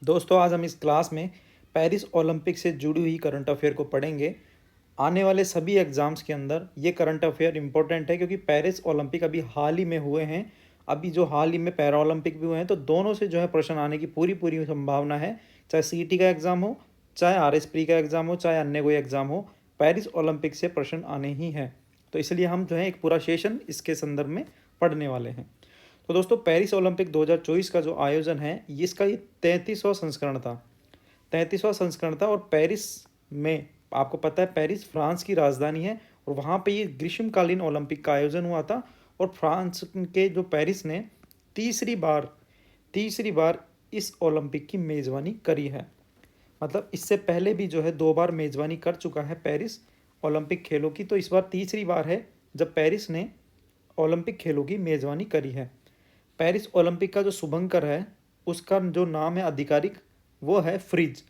दोस्तों आज हम इस क्लास में पेरिस ओलंपिक से जुड़ी हुई करंट अफेयर को पढ़ेंगे। आने वाले सभी एग्ज़ाम्स के अंदर ये करंट अफेयर इंपॉर्टेंट है क्योंकि पेरिस ओलंपिक अभी हाल ही में हुए हैं। अभी जो हाल ही में पैरा ओलंपिक भी हुए हैं तो दोनों से जो है प्रश्न आने की पूरी पूरी संभावना है। चाहे सीईटी का एग्ज़ाम हो, चाहे आरएसपी का एग्ज़ाम हो, चाहे अन्य कोई एग्ज़ाम हो, पेरिस ओलंपिक से प्रश्न आने ही हैं। तो इसलिए हम जो है एक पूरा सेशन इसके संदर्भ में पढ़ने वाले हैं। तो दोस्तों पेरिस ओलंपिक 2024 का जो आयोजन है इसका ये 33वां संस्करण था। 33वां संस्करण था और पेरिस में आपको पता है पेरिस फ्रांस की राजधानी है और वहाँ पे ये ग्रीष्मकालीन ओलंपिक का आयोजन हुआ था। और फ्रांस के जो पेरिस ने तीसरी बार तीसरी बार इस ओलंपिक की मेज़बानी करी है। मतलब इससे पहले भी जो है 2 बार मेज़बानी कर चुका है पेरिस ओलंपिक खेलों की, तो इस बार तीसरी बार है जब पेरिस ने ओलंपिक खेलों की मेज़बानी करी है। पेरिस ओलंपिक का जो शुभंकर है उसका जो नाम है आधिकारिक वो है फ्रिज।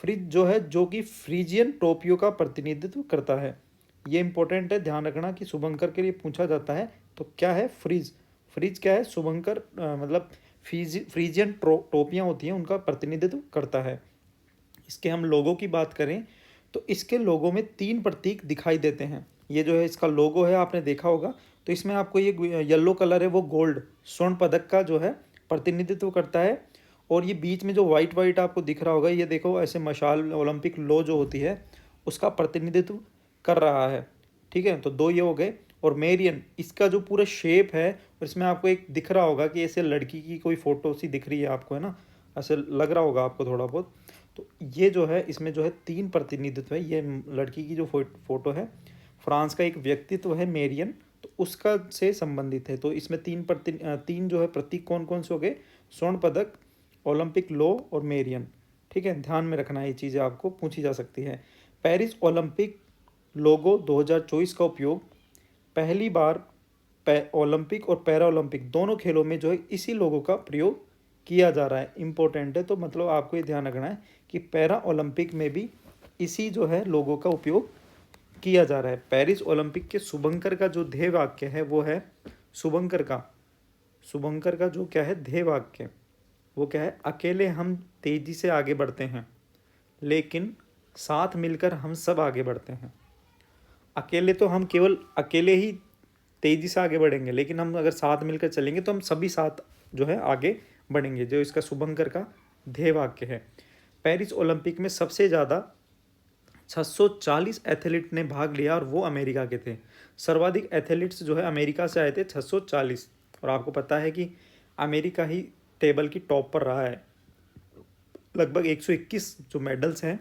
फ्रिज जो है जो कि फ्रीजियन टोपियो का प्रतिनिधित्व करता है। ये इंपॉर्टेंट है, ध्यान रखना कि शुभंकर के लिए पूछा जाता है तो क्या है फ्रिज। फ्रिज क्या है, शुभंकर मतलब फ्रीजियन टोपियाँ होती हैं उनका प्रतिनिधित्व करता है। इसके हम लोगों की बात करें तो इसके लोगों में 3 प्रतीक दिखाई देते हैं। ये जो है इसका लोगो है, आपने देखा होगा। तो इसमें आपको ये येलो कलर है वो गोल्ड स्वर्ण पदक का जो है प्रतिनिधित्व करता है। और ये बीच में जो वाइट वाइट आपको दिख रहा होगा, ये देखो ऐसे मशाल ओलंपिक लो जो होती है उसका प्रतिनिधित्व कर रहा है। ठीक है, तो 2 ये हो गए। और मेरियन इसका जो पूरा शेप है, और इसमें आपको एक दिख रहा होगा कि ऐसे लड़की की कोई फ़ोटो सी दिख रही है आपको, है ना, ऐसे लग रहा होगा आपको थोड़ा बहुत। तो ये जो है इसमें जो है 3 प्रतिनिधित्व है। ये लड़की की जो फोटो है, फ्रांस का एक व्यक्तित्व है मेरियन, तो उसका से संबंधित है। तो इसमें तीन जो है प्रतीक कौन कौन से हो गए, स्वर्ण पदक, ओलंपिक लो और मेरियन। ठीक है, ध्यान में रखना, ये चीज़ें आपको पूछी जा सकती है। पेरिस ओलंपिक लोगो 2024 का उपयोग पहली बार ओलंपिक और पैरा ओलंपिक दोनों खेलों में जो है इसी लोगों का प्रयोग किया जा रहा है। इम्पोर्टेंट है, तो मतलब आपको ये ध्यान रखना है कि पैरा ओलंपिक में भी इसी जो है लोगों का उपयोग किया जा रहा है। पेरिस ओलंपिक के शुभंकर का जो ध्येय वाक्य है वो है, शुभंकर का जो क्या है ध्येय वाक्य, वो क्या है, अकेले हम तेजी से आगे बढ़ते हैं लेकिन साथ मिलकर हम सब आगे बढ़ते हैं। अकेले तो हम केवल अकेले ही तेजी से आगे बढ़ेंगे, लेकिन हम अगर साथ मिलकर चलेंगे तो हम सभी साथ जो है आगे बढ़ेंगे, जो इसका शुभंकर का ध्येय वाक्य है। पेरिस ओलंपिक में सबसे ज़्यादा 640 एथलीट ने भाग लिया और वो अमेरिका के थे। सर्वाधिक एथलीट्स जो है अमेरिका से आए थे 640। और आपको पता है कि अमेरिका ही टेबल की टॉप पर रहा है। लगभग 121 जो मेडल्स हैं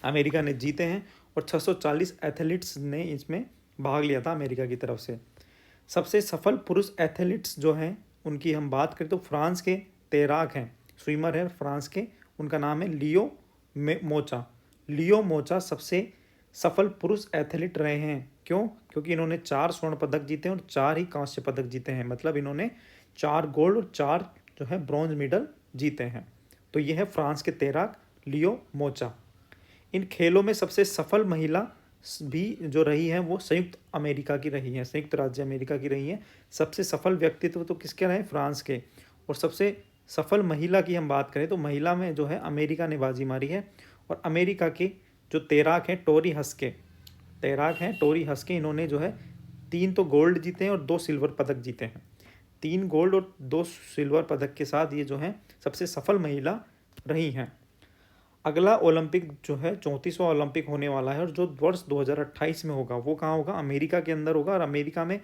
अमेरिका ने जीते हैं और 640 एथलीट्स ने इसमें भाग लिया था अमेरिका की तरफ से। सबसे सफल पुरुष एथलीट्स जो हैं उनकी हम बात करें तो फ्रांस के तैराक हैं, स्विमर है फ्रांस के, उनका नाम है मोचा। लियो मोचा सबसे सफल पुरुष एथलीट रहे हैं। क्यों? क्योंकि इन्होंने 4 स्वर्ण पदक जीते हैं और 4 ही कांस्य पदक जीते हैं। मतलब इन्होंने 4 गोल्ड और 4 जो है ब्रॉन्ज मेडल जीते हैं। तो ये है फ्रांस के तैराक लियो मोचा। इन खेलों में सबसे सफल महिला भी जो रही हैं वो संयुक्त अमेरिका की रही हैं, संयुक्त राज्य अमेरिका की रही हैं। सबसे सफल व्यक्तित्व तो किसके रहे? फ्रांस के। और सबसे सफल महिला की हम बात करें तो महिला में जो है अमेरिका ने बाजी मारी है। और अमेरिका के जो तैराक हैं टोरी हस्के, इन्होंने जो है 3 तो गोल्ड जीते हैं और 2 सिल्वर पदक जीते हैं। 3 गोल्ड और 2 सिल्वर पदक के साथ ये जो है सबसे सफल महिला रही हैं। अगला ओलंपिक जो है 34वां ओलंपिक होने वाला है और जो वर्ष 2028 में होगा वो कहाँ होगा? अमेरिका के अंदर होगा। और अमेरिका में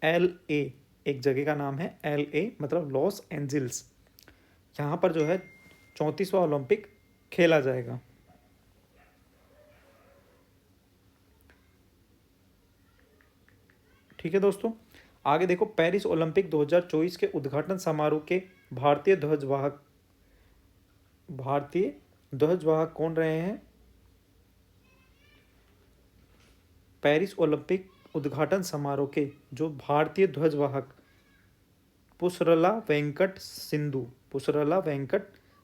LA, एक जगह का नाम है LA, मतलब लॉस एंजल्स। यहाँ पर जो है 34वां ओलंपिक खेला जाएगा। ठीक है दोस्तों, आगे देखो। पेरिस ओलंपिक 2024 के उद्घाटन समारोह के भारतीय ध्वजवाहक कौन रहे हैं? पेरिस ओलंपिक उद्घाटन समारोह के जो भारतीय ध्वजवाहक पुसरला वेंकट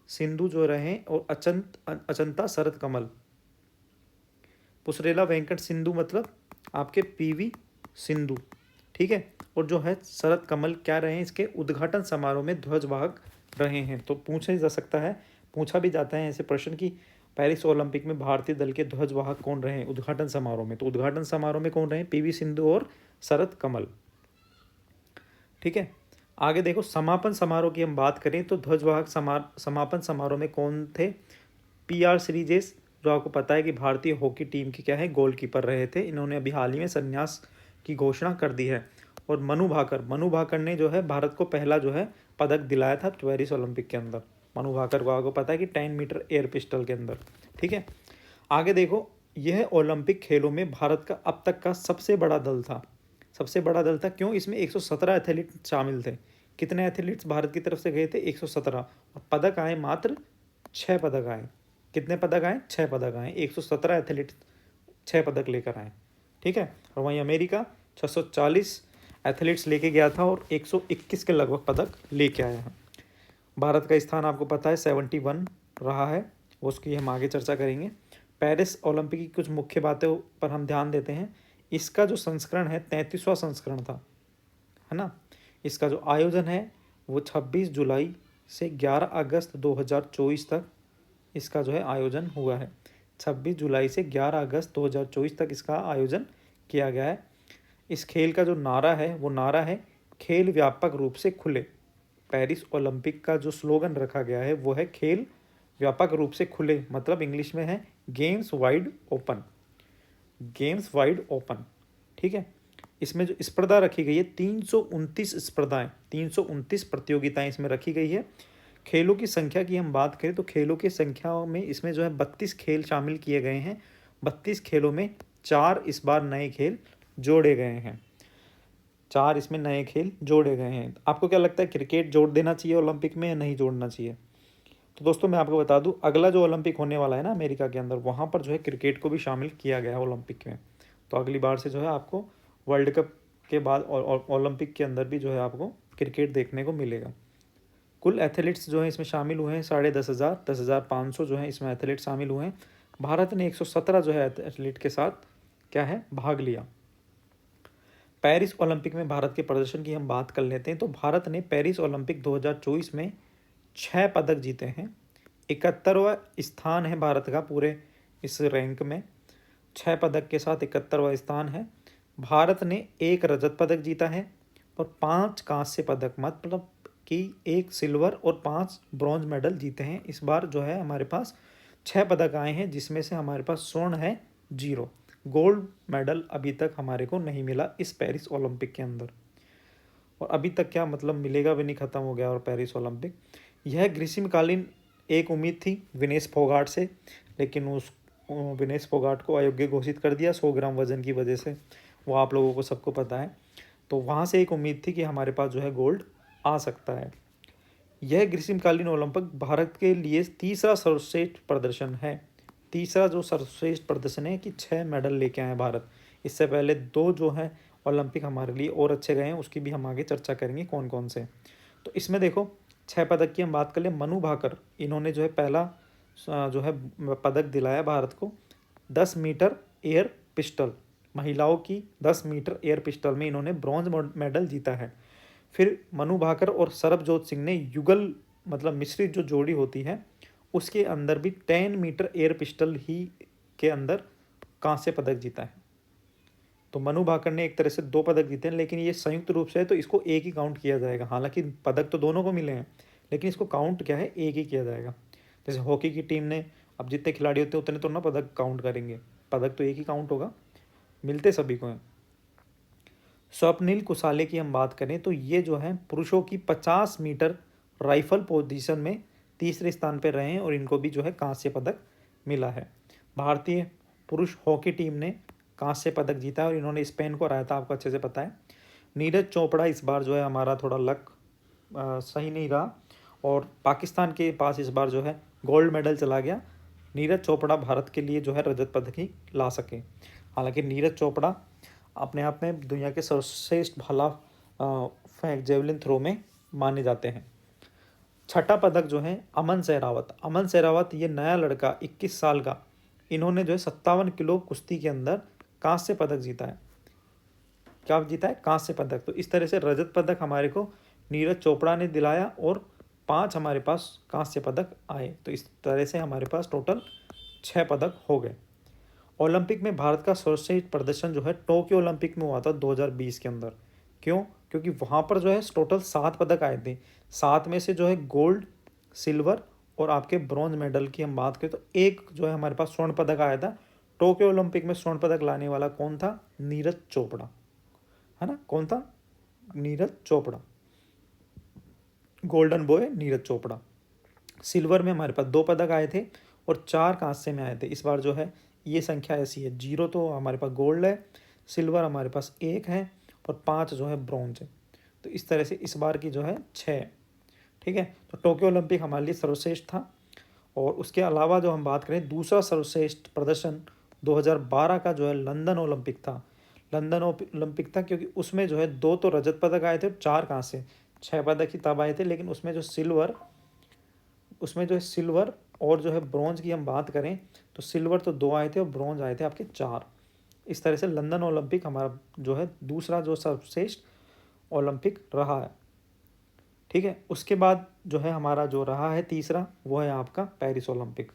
सिंधु जो रहे, और अचंता शरद कमल। पुसरेला वेंकट सिंधु मतलब आपके PV सिंधु। ठीक है, और जो है शरद कमल क्या रहे हैं? इसके उद्घाटन समारोह में ध्वजवाहक रहे हैं। तो पूछा जा सकता है पूछा भी जाता है ऐसे प्रश्न कि पेरिस ओलंपिक में भारतीय दल के ध्वजवाहक कौन रहे उद्घाटन समारोह में, तो उद्घाटन समारोह में कौन रहे, पीवी सिंधु और शरद कमल। ठीक है, आगे देखो समापन समारोह की हम बात करें तो ध्वजवाहक समापन समारोह में कौन थे, पीआर श्रीजेश, जो आपको पता है कि भारतीय हॉकी टीम के क्या है गोलकीपर रहे थे, इन्होंने अभी हाल ही में संन्यास की घोषणा कर दी है। और मनु भाकर ने जो है भारत को पहला जो है पदक दिलाया था पेरिस ओलंपिक के अंदर। मनु भाकर को आपको पता है कि 10 मीटर एयर पिस्टल के अंदर। ठीक है, आगे देखो, यह ओलंपिक खेलों में भारत का अब तक का सबसे बड़ा दल था। सबसे बड़ा दल था क्यों, इसमें 117 एथलीट शामिल थे। कितने एथलीट्स भारत की तरफ से गए थे, 117, और पदक आए मात्र 6 पदक आए। कितने पदक आए, 6 पदक आए, 117 एथलीट 6 पदक लेकर आए। ठीक है, और वहीं अमेरिका 640 एथलीट्स लेके गया था और 121 के लगभग पदक लेके आया है। भारत का स्थान आपको पता है 71 रहा है, उसकी हम आगे चर्चा करेंगे। पेरिस ओलंपिक की कुछ मुख्य बातों पर हम ध्यान देते हैं। इसका जो संस्करण है 33वां संस्करण था, है ना। इसका जो आयोजन है वो 26 जुलाई से 11 अगस्त 2024 तक इसका जो है आयोजन हुआ है। 26 जुलाई से 11 अगस्त 2024 तक इसका आयोजन किया गया है। इस खेल का जो नारा है वो नारा है खेल व्यापक रूप से खुले। पेरिस ओलंपिक का जो स्लोगन रखा गया है वो है खेल व्यापक रूप से खुले, मतलब इंग्लिश में है games wide open, games wide open. ठीक है, इसमें जो स्पर्धा रखी गई है 329 स्पर्धाएं, 329 प्रतियोगिताएं इसमें रखी गई है। खेलों की संख्या की हम बात करें तो खेलों की संख्या में इसमें जो है 32 खेल शामिल किए गए हैं। 32 खेलों में 4 इस बार नए खेल जोड़े गए हैं, 4 इसमें नए खेल जोड़े गए हैं। आपको क्या लगता है, क्रिकेट जोड़ देना चाहिए ओलंपिक में या नहीं जोड़ना चाहिए? तो दोस्तों मैं आपको बता दूं, अगला जो ओलंपिक होने वाला है ना अमेरिका के अंदर, वहाँ पर जो है क्रिकेट को भी शामिल किया गया है ओलंपिक में। तो अगली बार से जो है आपको वर्ल्ड कप के बाद और ओलंपिक के अंदर भी जो है आपको क्रिकेट देखने को मिलेगा। कुल एथलीट्स जो हैं इसमें शामिल हुए हैं 10,500, 10,500 जो है इसमें एथलीट शामिल हुए हैं। भारत ने 117 जो है एथलीट के साथ क्या है भाग लिया। पेरिस ओलंपिक में भारत के प्रदर्शन की हम बात कर लेते हैं तो भारत ने पेरिस ओलंपिक 2024 में 6 पदक जीते हैं। 71वां स्थान है भारत का पूरे इस रैंक में, 6 पदक के साथ 71वां स्थान है। भारत ने 1 रजत पदक जीता है और 5 कांस्य पदक, मतलब कि 1 सिल्वर और 5 ब्रॉन्ज मेडल जीते हैं। इस बार जो है हमारे पास 6 पदक आए हैं, जिसमें से हमारे पास स्वर्ण है 0, गोल्ड मेडल अभी तक हमारे को नहीं मिला इस पेरिस ओलंपिक के अंदर। और अभी तक क्या मतलब मिलेगा भी नहीं, ख़त्म हो गया और पेरिस ओलंपिक। यह ग्रीष्मकालीन एक उम्मीद थी विनेश फोगाट से, लेकिन उस विनेश फोगाट को अयोग्य घोषित कर दिया 100 ग्राम वजन की वजह से, वो आप लोगों को सबको पता है। तो वहाँ से एक उम्मीद थी कि हमारे पास जो है गोल्ड आ सकता है। यह ग्रीष्मकालीन ओलंपिक भारत के लिए तीसरा सर्वश्रेष्ठ प्रदर्शन है। तीसरा जो सर्वश्रेष्ठ प्रदर्शन है कि 6 मेडल लेके आए भारत। इससे पहले 2 जो है ओलंपिक हमारे लिए और अच्छे गए हैं, उसकी भी हम आगे चर्चा करेंगे कौन कौन से। तो इसमें देखो 6 पदक की हम बात कर ले। मनु भाकर, इन्होंने जो है पहला जो है पदक दिलाया भारत को। 10 मीटर एयर पिस्टल, महिलाओं की 10 मीटर एयर पिस्टल में इन्होंने ब्रॉन्ज मेडल जीता है। फिर मनु भाकर और सरबजोत सिंह ने युगल, मतलब मिश्रित जो जोड़ी होती है उसके अंदर भी 10 मीटर एयर पिस्टल ही के अंदर कांस्य पदक जीता है। तो मनु भाकर ने एक तरह से 2 पदक जीते हैं, लेकिन ये संयुक्त रूप से है तो इसको एक ही काउंट किया जाएगा। हालांकि पदक तो दोनों को मिले हैं, लेकिन इसको काउंट क्या है, एक ही किया जाएगा। जैसे हॉकी की टीम ने, अब जितने खिलाड़ी होते हैं उतने तो ना पदक काउंट करेंगे, पदक तो एक ही काउंट होगा, मिलते सभी को हैं। स्वप्निल कुसाले की हम बात करें तो ये जो है पुरुषों की 50 मीटर राइफल पोजीशन में तीसरे स्थान पर रहे हैं और इनको भी जो है कांस्य पदक मिला है। भारतीय पुरुष हॉकी टीम ने कांस्य पदक जीता है और इन्होंने स्पेन को हराया था, आपको अच्छे से पता है। नीरज चोपड़ा, इस बार जो है हमारा थोड़ा लक सही नहीं रहा और पाकिस्तान के पास इस बार जो है गोल्ड मेडल चला गया। नीरज चोपड़ा भारत के लिए जो है रजत पदक ही ला सके। हालांकि नीरज चोपड़ा अपने आप में दुनिया के सर्वश्रेष्ठ भाला फेंक जेवलिन थ्रो में माने जाते हैं। छठा पदक जो है अमन सहरावत, अमन सहरावत ये नया लड़का 21 साल का, इन्होंने जो है 57 किलो कुश्ती के अंदर कांस्य पदक जीता है। क्या जीता है, कांस्य पदक। तो इस तरह से रजत पदक हमारे को नीरज चोपड़ा ने दिलाया और 5 हमारे पास कांस्य पदक आए। तो इस तरह से हमारे पास टोटल 6 पदक हो गए। ओलंपिक में भारत का सर्वश्रेष्ठ प्रदर्शन जो है टोक्यो ओलंपिक में हुआ था 2020 के अंदर। क्यों? क्योंकि वहाँ पर जो है टोटल 7 पदक आए थे। 7 में से जो है गोल्ड, सिल्वर और आपके ब्रॉन्ज मेडल की हम बात करें तो एक जो है हमारे पास स्वर्ण पदक आया था। टोक्यो ओलंपिक में स्वर्ण पदक लाने वाला कौन था? नीरज चोपड़ा, है ना। कौन था? Neeraj Chopra, golden boy Neeraj Chopra. Silver में हमारे पास 2 पदक आए थे और 4 कांस्य में आए थे। इस बार जो है ये संख्या ऐसी है, 0 तो हमारे पास गोल्ड है, सिल्वर हमारे पास 1 है और 5 जो है ब्रॉन्ज है। तो इस तरह से इस बार की जो है 6 है। ठीक है, तो टोक्यो ओलंपिक हमारे लिए सर्वश्रेष्ठ था। और उसके अलावा जो हम बात करें दूसरा सर्वश्रेष्ठ प्रदर्शन 2012 का जो है लंदन ओलंपिक था। लंदन ओलंपिक था क्योंकि उसमें जो है 2 तो रजत पदक आए थे और 4 कांस्य, 6 पदक ही तब आए थे। लेकिन उसमें जो है सिल्वर और जो है ब्रॉन्ज की हम बात करें तो सिल्वर तो 2 आए थे और ब्रॉन्ज आए थे आपके 4। इस तरह से लंदन ओलंपिक हमारा जो है दूसरा जो सर्वश्रेष्ठ ओलंपिक रहा है। ठीक है, उसके बाद जो है हमारा जो रहा है तीसरा वो है आपका पेरिस ओलंपिक।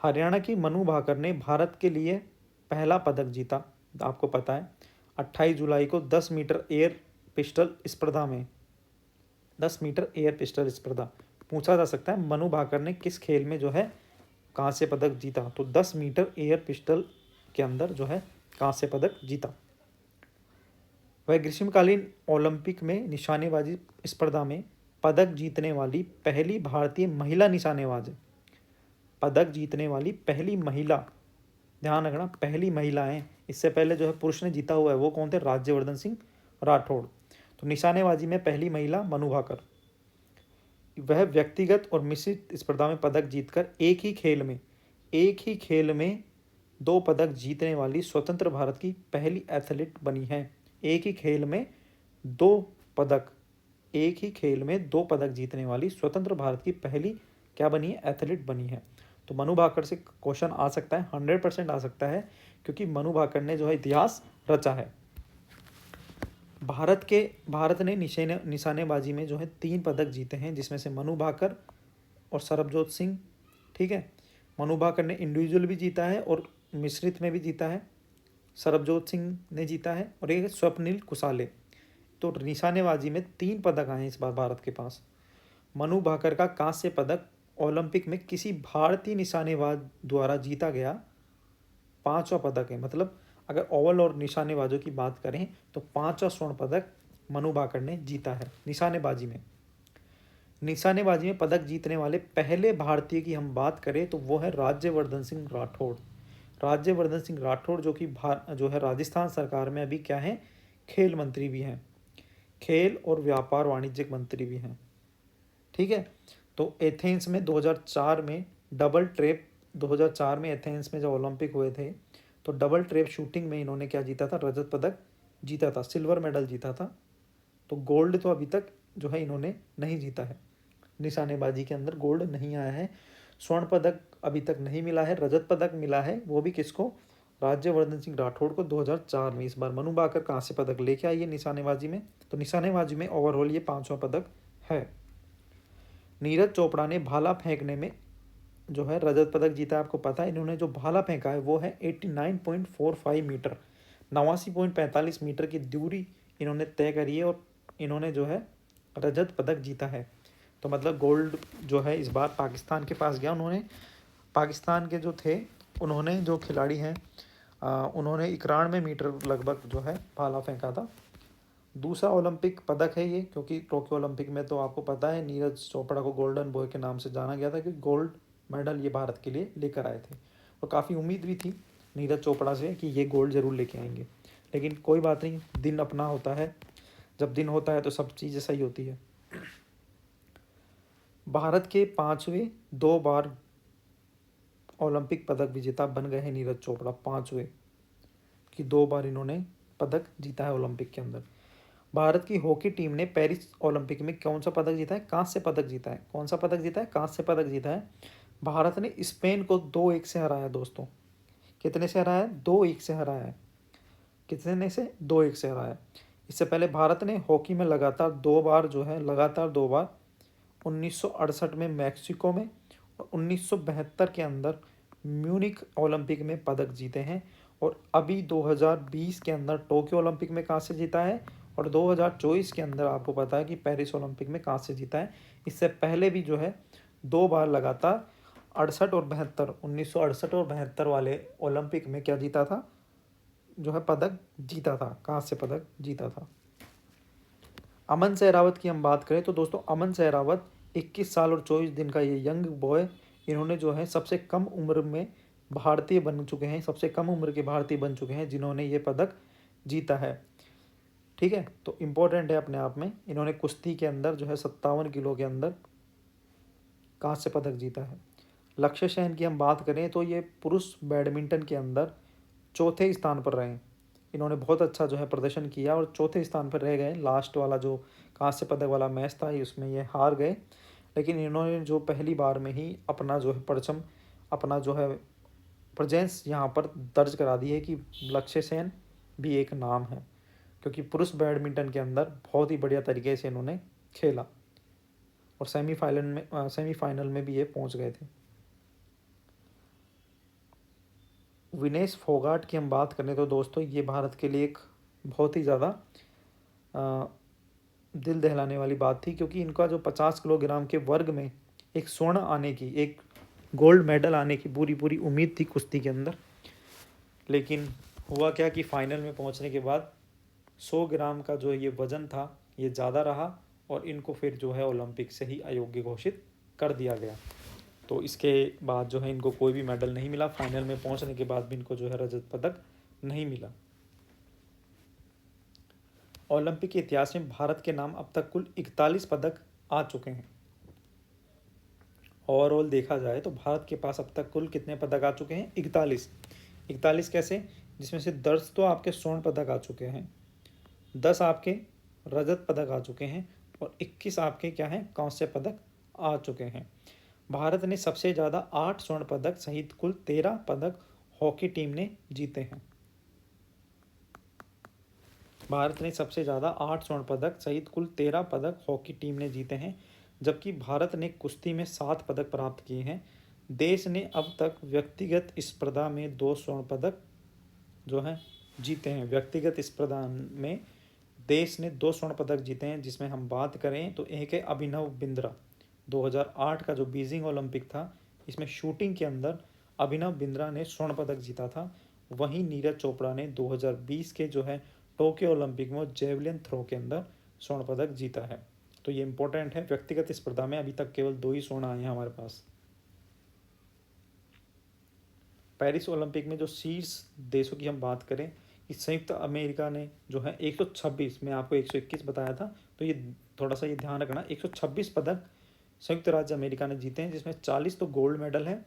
हरियाणा की मनु भाकर ने भारत के लिए पहला पदक जीता। आपको पता है 28 जुलाई को 10 मीटर एयर पिस्टल स्पर्धा में 10 मीटर एयर पिस्टल स्पर्धा पूछा जा सकता है मनु भाकर ने किस खेल में जो है कांस्य पदक जीता। तो 10 मीटर एयर पिस्टल के अंदर जो है कांस्य पदक जीता। वह ग्रीष्मकालीन ओलंपिक में निशानेबाजी स्पर्धा में पदक जीतने वाली पहली भारतीय महिला निशानेबाज है। पदक जीतने वाली पहली महिला, ध्यान रखना पहली महिला है। इससे पहले जो है पुरुष ने जीता हुआ है, वो कौन थे? राज्यवर्धन सिंह राठौड़। तो निशानेबाजी में पहली महिला मनु भाकर। वह व्यक्तिगत और मिश्रित स्पर्धा में पदक जीतकर एक ही खेल में 2 पदक जीतने वाली स्वतंत्र भारत की पहली एथलीट बनी है। एक ही खेल में 2 पदक, एक ही खेल में 2 पदक जीतने वाली स्वतंत्र भारत की पहली क्या बनी है? एथलीट बनी है। तो मनु भाकर से क्वेश्चन आ सकता है, 100% आ सकता है, क्योंकि मनु भाकर ने जो है इतिहास रचा है। भारत ने निशानेबाजी में जो है 3 पदक जीते हैं, जिसमें से मनु भाकर और सरबजोत सिंह। ठीक है, मनु भाकर ने इंडिविजुअल भी जीता है और मिश्रित में भी जीता है, सरबजोत सिंह ने जीता है और एक स्वप्निल कुसाले। तो निशानेबाजी में 3 पदक आए हैं इस बार भारत के पास। मनु भाकर का कांस्य पदक ओलंपिक में किसी भारतीय निशानेबाज द्वारा जीता गया 5वां पदक है। मतलब अगर ओवल और निशानेबाजों की बात करें तो 5वां स्वर्ण पदक मनु भाकर ने जीता है निशानेबाजी में। निशानेबाजी में पदक जीतने वाले पहले भारतीय की हम बात करें तो वो है राज्यवर्धन सिंह राठौड़। राज्यवर्धन सिंह राठौड़ जो कि जो है राजस्थान सरकार में अभी क्या है? खेल मंत्री भी हैं, खेल और व्यापार वाणिज्यिक मंत्री भी हैं। ठीक है, तो एथेंस में 2004 में 2004 में एथेंस में जब ओलंपिक हुए थे तो डबल ट्रैप शूटिंग में इन्होंने क्या जीता था? रजत पदक जीता था, सिल्वर मेडल जीता था। तो गोल्ड तो अभी तक जो है इन्होंने नहीं जीता है, निशानेबाजी के अंदर गोल्ड नहीं आया है। स्वर्ण पदक अभी तक नहीं मिला है, रजत पदक मिला है, वो भी किसको? राज्यवर्धन सिंह राठौड़ को 2004 में। इस बार मनु भाकर कांस्य पदक लेके आई है निशानेबाजी में। तो निशानेबाजी में ओवरऑल ये 5वां पदक है। नीरज चोपड़ा ने भाला फेंकने में जो है रजत पदक जीता है। आपको पता है इन्होंने जो भाला फेंका है वो है 89.45 मीटर, 89.45 मीटर की दूरी इन्होंने तय करी है और इन्होंने जो है रजत पदक जीता है। तो मतलब गोल्ड जो है इस बार पाकिस्तान के पास गया। उन्होंने पाकिस्तान के जो थे उन्होंने जो खिलाड़ी हैं उन्होंने 91 मीटर लगभग जो है भाला फेंका था। दूसरा ओलंपिक पदक है ये, क्योंकि टोक्यो ओलंपिक में तो आपको पता है नीरज चोपड़ा को गोल्डन बॉय के नाम से जाना गया था, क्योंकि गोल्ड मेडल ये भारत के लिए लेकर आए थे और काफ़ी उम्मीद भी थी नीरज चोपड़ा से कि ये गोल्ड ज़रूर लेके आएंगे। लेकिन कोई बात नहीं, दिन अपना होता है, जब दिन होता है तो सब चीज़ें सही होती है। भारत के 5वें 2 बार ओलंपिक पदक विजेता बन गए हैं नीरज चोपड़ा। 5वें कि 2 बार इन्होंने पदक जीता है ओलंपिक के अंदर। भारत की हॉकी टीम ने पेरिस ओलंपिक में कौन सा पदक जीता है? कांस्य पदक जीता है। कौन सा पदक जीता है? कांस्य पदक जीता है। भारत ने स्पेन को 2-1 से हराया दोस्तों। कितने से हराया? 2-1 से हराया। कितने से? 2-1 से हराया। इससे पहले भारत ने हॉकी में लगातार 2 बार 1968 में मैक्सिको में और 1972 के अंदर म्यूनिख ओलंपिक में पदक जीते हैं। और अभी 2020 के अंदर टोक्यो ओलंपिक में कांस्य जीता है और 2024 के अंदर आपको पता है कि पेरिस ओलंपिक में कांस्य जीता है। इससे पहले भी जो है 2 बार लगातार 68 और 72, 1968 और 72 वाले ओलंपिक में क्या जीता था, जो है पदक जीता था, कांस्य पदक जीता था। अमन सहरावत की हम बात करें तो दोस्तों अमन सहरावत 21 साल और 24 दिन का ये यंग बॉय, इन्होंने जो है सबसे कम उम्र में भारतीय बन चुके हैं, सबसे कम उम्र के भारतीय बन चुके हैं जिन्होंने ये पदक जीता है। ठीक है, तो इम्पोर्टेंट है अपने आप में। इन्होंने कुश्ती के अंदर जो है 57 किलो के अंदर कांस्य पदक जीता है। लक्ष्य सेन की हम बात करें तो ये पुरुष बैडमिंटन के अंदर चौथे स्थान पर रहे। इन्होंने बहुत अच्छा जो है प्रदर्शन किया और चौथे स्थान पर रह गए। लास्ट वाला जो कांस्य पदक वाला मैच था उसमें ये हार गए, लेकिन इन्होंने जो पहली बार में ही अपना जो है परचम, अपना जो है प्रेजेंस यहाँ पर दर्ज करा दी है कि लक्ष्य सेन भी एक नाम है, क्योंकि पुरुष बैडमिंटन के अंदर बहुत ही बढ़िया तरीके से इन्होंने खेला और सेमीफाइनल में भी ये पहुँच गए थे। विनेश फोगाट की हम बात करें तो दोस्तों ये भारत के लिए एक बहुत ही ज़्यादा दिल दहलाने वाली बात थी, क्योंकि इनका जो 50 किलोग्राम के वर्ग में एक स्वर्ण आने की, एक गोल्ड मेडल आने की पूरी पूरी उम्मीद थी कुश्ती के अंदर। लेकिन हुआ क्या कि फाइनल में पहुंचने के बाद 100 ग्राम का जो ये वज़न था ये ज़्यादा रहा और इनको फिर जो है ओलंपिक से ही अयोग्य घोषित कर दिया गया। तो इसके बाद जो है इनको कोई भी मेडल नहीं मिला। फाइनल में पहुंचने के बाद भी इनको जो है रजत पदक नहीं मिला। ओलंपिक के इतिहास में भारत के नाम अब तक कुल 41 पदक आ चुके हैं। ओवरऑल देखा जाए तो भारत के पास अब तक कुल कितने पदक आ चुके हैं? 41। 41 कैसे? जिसमें से 10 तो आपके स्वर्ण पदक आ चुके हैं, 10 आपके रजत पदक आ चुके हैं और 21 आपके क्या हैं? कांस्य पदक आ चुके हैं। भारत ने सबसे ज़्यादा 8 स्वर्ण पदक सहित कुल 13 पदक हॉकी टीम ने जीते हैं। भारत ने सबसे ज़्यादा 8 स्वर्ण पदक सहित कुल 13 पदक हॉकी टीम ने जीते हैं, जबकि भारत ने कुश्ती में 7 पदक प्राप्त किए हैं। देश ने अब तक व्यक्तिगत स्पर्धा में 2 स्वर्ण पदक जो हैं जीते हैं। व्यक्तिगत स्पर्धा में देश ने 2 स्वर्ण पदक जीते हैं, जिसमें हम बात करें तो एक है अभिनव बिंद्रा, 2008 का जो बीजिंग ओलंपिक था इसमें शूटिंग के अंदर अभिनव बिंद्रा ने स्वर्ण पदक जीता था। वहीं नीरज चोपड़ा ने 2020 के जो है टोक्यो ओलंपिक में जेवलिन थ्रो के अंदर स्वर्ण पदक जीता है। तो ये इंपॉर्टेंट है। व्यक्तिगत स्पर्धा में अभी तक केवल 2 ही स्वर्ण आए हैं हमारे पास। पेरिस ओलंपिक में जो शीर्ष देशों की हम बात करें, इस संयुक्त अमेरिका ने जो है 126, मैं आपको 121 बताया था, तो ये थोड़ा सा ये ध्यान रखना, 126 पदक संयुक्त राज्य अमेरिका ने जीते हैं, जिसमें 40 तो गोल्ड मेडल है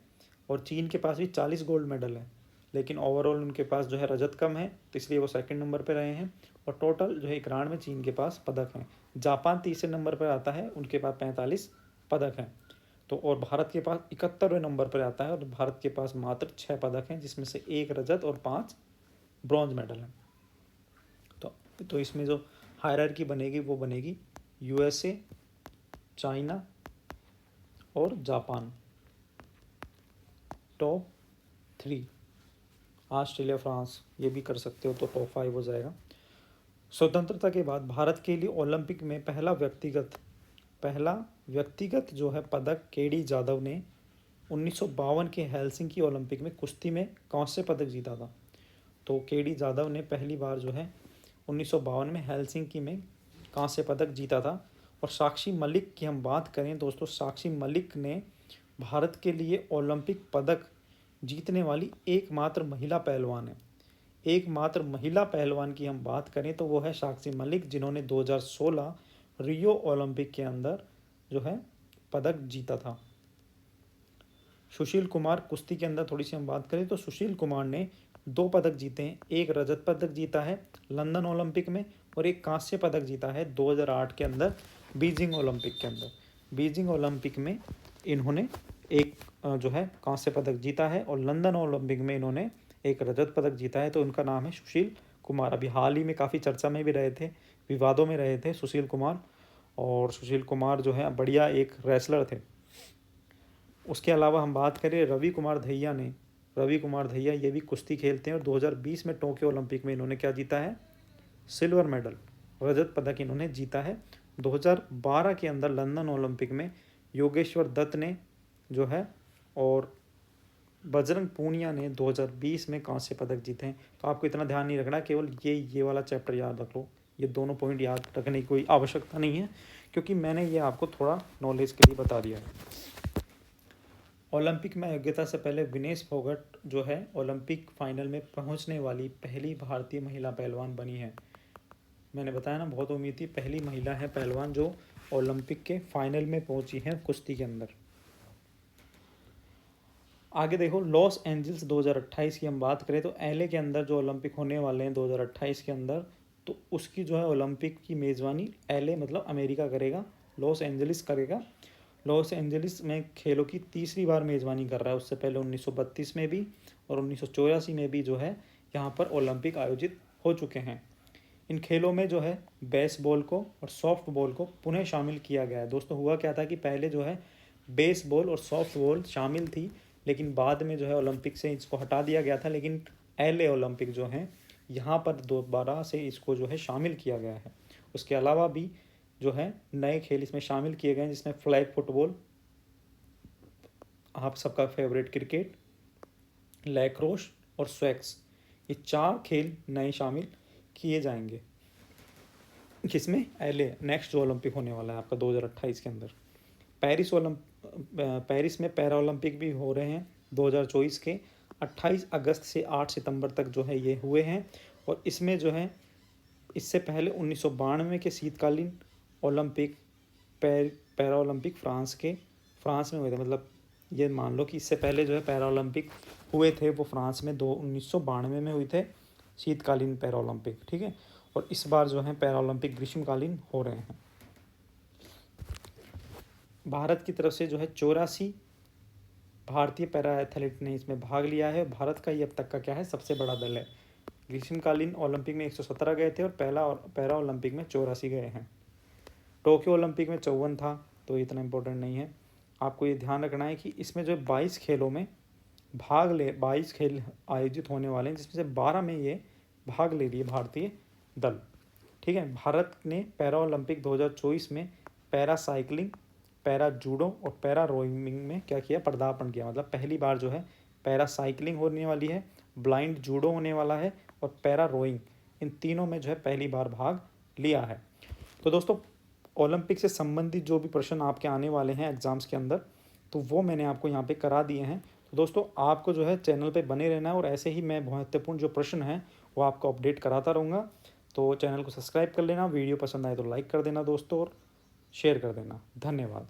और चीन के पास भी 40 गोल्ड मेडल है। लेकिन ओवरऑल उनके पास जो है रजत कम है, तो इसलिए वो सेकंड नंबर पर रहे हैं और टोटल जो है 91 चीन के पास पदक हैं। जापान तीसरे नंबर पर आता है, उनके पास 45 पदक हैं। तो और भारत के पास 71वें नंबर पर आता है और भारत के पास मात्र 6 पदक हैं, जिसमें से 1 रजत और 5 ब्रॉन्ज मेडल हैं। तो इसमें जो हायरार्की बनेगी वो बनेगी USA, चाइना और जापान टॉप 3, ऑस्ट्रेलिया, फ्रांस ये भी कर सकते हो तो टॉप 5 हो जाएगा। स्वतंत्रता के बाद भारत के लिए ओलंपिक में पहला व्यक्तिगत जो है पदक केडी जाधव ने 1952 के हेलसिंकी ओलंपिक में कुश्ती में कांस्य पदक जीता था। तो केडी जाधव ने पहली बार जो है 1952 में हेलसिंकी में कांस्य पदक जीता था। और साक्षी मलिक की हम बात करें दोस्तों, साक्षी मलिक ने भारत के लिए ओलंपिक पदक जीतने वाली एकमात्र महिला पहलवान है। एकमात्र महिला पहलवान की हम बात करें तो वो है साक्षी मलिक, जिन्होंने 2016 रियो ओलंपिक के अंदर जो है पदक जीता था। सुशील कुमार, कुश्ती के अंदर थोड़ी सी हम बात करें तो सुशील कुमार ने 2 पदक जीते हैं। एक रजत पदक जीता है लंदन ओलंपिक में और एक कांस्य पदक जीता है 2008 के अंदर बीजिंग ओलंपिक के अंदर। बीजिंग ओलंपिक में इन्होंने एक जो है कांस्य पदक जीता है और लंदन ओलंपिक में इन्होंने एक रजत पदक जीता है। तो उनका नाम है सुशील कुमार। अभी हाल ही में काफ़ी चर्चा में भी रहे थे, विवादों में रहे थे सुशील कुमार। और सुशील कुमार जो है बढ़िया एक रेसलर थे। उसके अलावा हम बात करें रवि कुमार दहिया ये भी कुश्ती खेलते हैं और 2020 में टोक्यो ओलंपिक में इन्होंने क्या जीता है, सिल्वर मेडल, रजत पदक इन्होंने जीता है। 2012 के अंदर लंदन ओलंपिक में योगेश्वर दत्त ने जो है और बजरंग पूनिया ने 2020 में कांस्य पदक जीते हैं। तो आपको इतना ध्यान नहीं रखना, केवल ये वाला चैप्टर याद रख लो, ये दोनों पॉइंट याद रखने की कोई आवश्यकता नहीं है क्योंकि मैंने ये आपको थोड़ा नॉलेज के लिए बता दिया है। ओलंपिक में योग्यता से पहले विनेश फोगट जो है ओलंपिक फाइनल में पहुंचने वाली पहली भारतीय महिला पहलवान बनी है। मैंने बताया ना, बहुत उम्मीद थी, पहली महिला है पहलवान जो ओलंपिक के फाइनल में पहुंची है कुश्ती के अंदर। आगे देखो, लॉस एंजल्स 2028 की हम बात करें तो एलए के अंदर जो ओलंपिक होने वाले हैं 2028 के अंदर, तो उसकी जो है ओलंपिक की मेज़बानी एलए मतलब अमेरिका करेगा, लॉस एंजलिस करेगा। लॉस एंजलिस में खेलों की तीसरी बार मेज़बानी कर रहा है। उससे पहले 1932 में भी और 1984 में भी जो है यहाँ पर ओलंपिक आयोजित हो चुके हैं। इन खेलों में जो है बेसबॉल को और सॉफ्ट बॉल को पुनः शामिल किया गया है। दोस्तों हुआ क्या था कि पहले जो है बेसबॉल और सॉफ्ट बॉल शामिल थी, लेकिन बाद में जो है ओलंपिक से इसको हटा दिया गया था, लेकिन एलए ओलंपिक जो है यहाँ पर दोबारा से इसको जो है शामिल किया गया है। उसके अलावा भी जो है नए खेल इसमें शामिल किए गए हैं, जिसमें फ्लैग फुटबॉल, आप सबका फेवरेट क्रिकेट, लैक्रोश और स्वैक्स, ये 4 खेल नए शामिल किए जाएंगे जिसमें एलए नेक्स्ट जो ओलंपिक होने वाला है आपका 2028 के अंदर। पेरिस में पैरा ओलंपिक भी हो रहे हैं 2024 के 28 अगस्त से 8 सितंबर तक जो है ये हुए हैं। और इसमें जो है इससे पहले 1992 के शीतकालीन ओलंपिक पैरा ओलंपिक फ्रांस में हुए थे। मतलब ये मान लो कि इससे पहले जो है पैरा ओलंपिक हुए थे वो फ्रांस में 1992 में हुए थे शीतकालीन पैरा ओलंपिक, ठीक है। और इस बार जो है पैरा ओलंपिक ग्रीष्मकालीन हो रहे हैं। भारत की तरफ से जो है 84 भारतीय पैरा एथलीट ने इसमें भाग लिया है। भारत का ये अब तक का क्या है, सबसे बड़ा दल है। ग्रीष्मकालीन ओलंपिक में 117 गए थे और पैरा ओलंपिक में 84 गए हैं। टोक्यो ओलंपिक में 54 था, तो इतना इम्पोर्टेंट नहीं है। आपको ये ध्यान रखना है कि इसमें जो 22 खेलों में 22 खेल आयोजित होने वाले हैं, जिसमें से 12 में ये भाग ले लिए भारतीय दल, ठीक है। भारत ने पैरा ओलंपिक 2024 में पैरा साइकिलिंग, पैरा जूडो और पैरा रोइंग में क्या किया, पदार्पण किया। मतलब पहली बार जो है पैरा साइकिलिंग होने वाली है, ब्लाइंड जूडो होने वाला है और पैरा रोइंग, इन तीनों में जो है पहली बार भाग लिया है। तो दोस्तों ओलंपिक से संबंधित जो भी प्रश्न आपके आने वाले हैं एग्ज़ाम्स के अंदर, तो वो मैंने आपको यहाँ पे करा दिए हैं। तो दोस्तों आपको जो है चैनल पे बने रहना है और ऐसे ही मैं महत्वपूर्ण जो प्रश्न हैं वो आपको अपडेट कराता रहूँगा। तो चैनल को सब्सक्राइब कर लेना, वीडियो पसंद आए तो लाइक कर देना दोस्तों और शेयर कर देना। धन्यवाद।